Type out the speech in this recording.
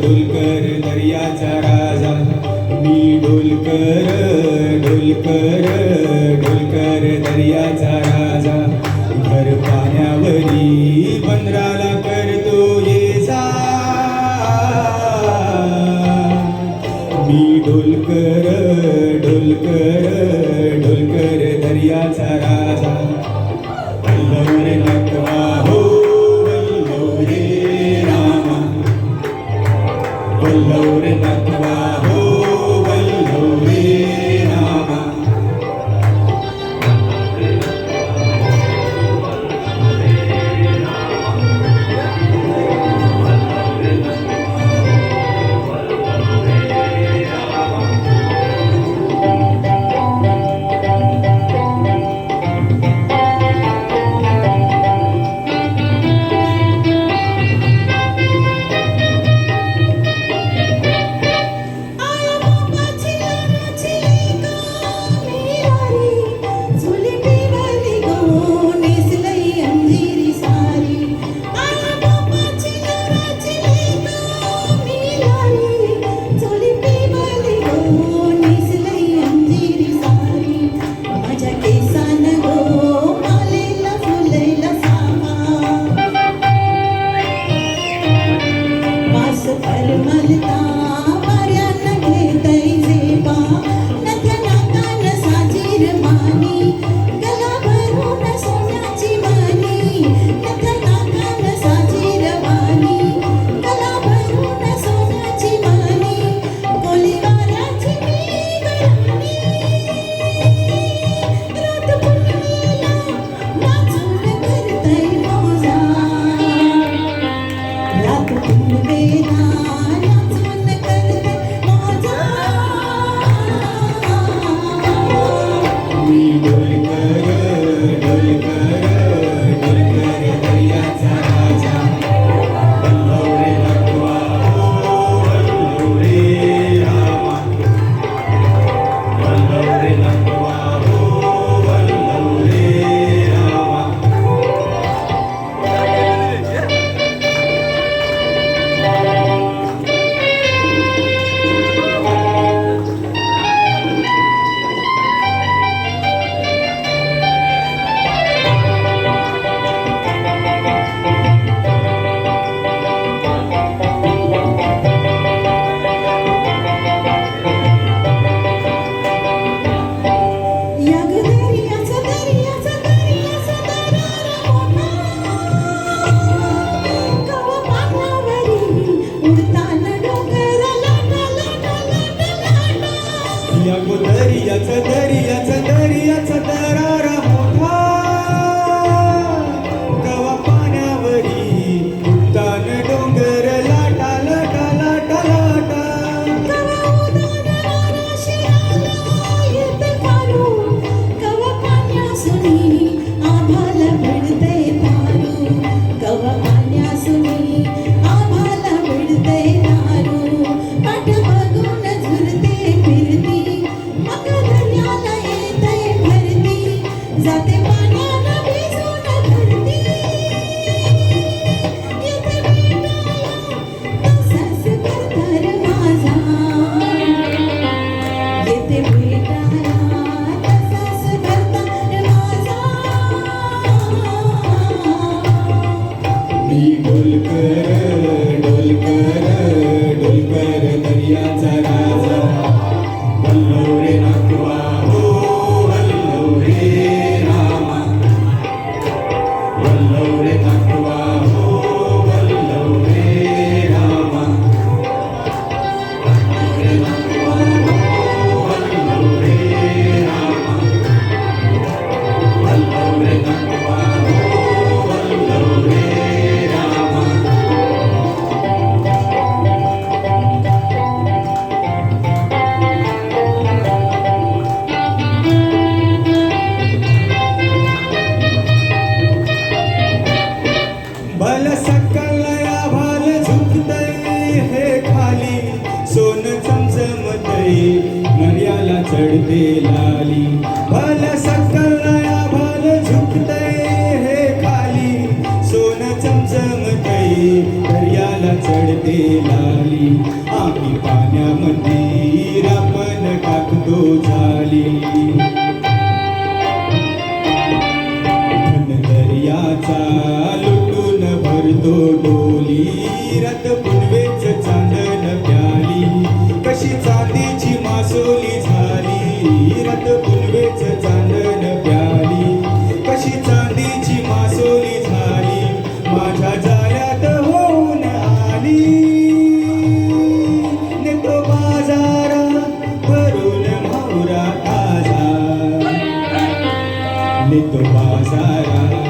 डोलकर दर्याचा राजा मी डोलकर दर्याचा राजा भर पाण्यावरी बंदराला करतो ये जा मी डोलकर दर्याचा राजा वल्लव नटवा हो वल्लव रे रामा वल्लव नटवा हो वल्लव रे रामा दर्याचा दरारा मोठा कवा पाण्यावरी उडतान डोंगर लाटा लाटा लाटा लाटा जाते दर्याला चढते लाली भल सकलया भल झुकते हे खाली सोन चमचमतय दर्याला चढते लाली आम्ही पाण्यामध्ये रापण टाकतो झाली दर्याचा लुटून भरतो डोली रथ पुनवेच चांदन प्याली कशी चांदीची मासोली झाली रथ पुनवेच चांदन प्याली कशी चांदीची मासोली झाली माझ्या जाळ्यात होऊन आली नेतो बाजारा भरून म्हावरा ताजा नेतो बाजारा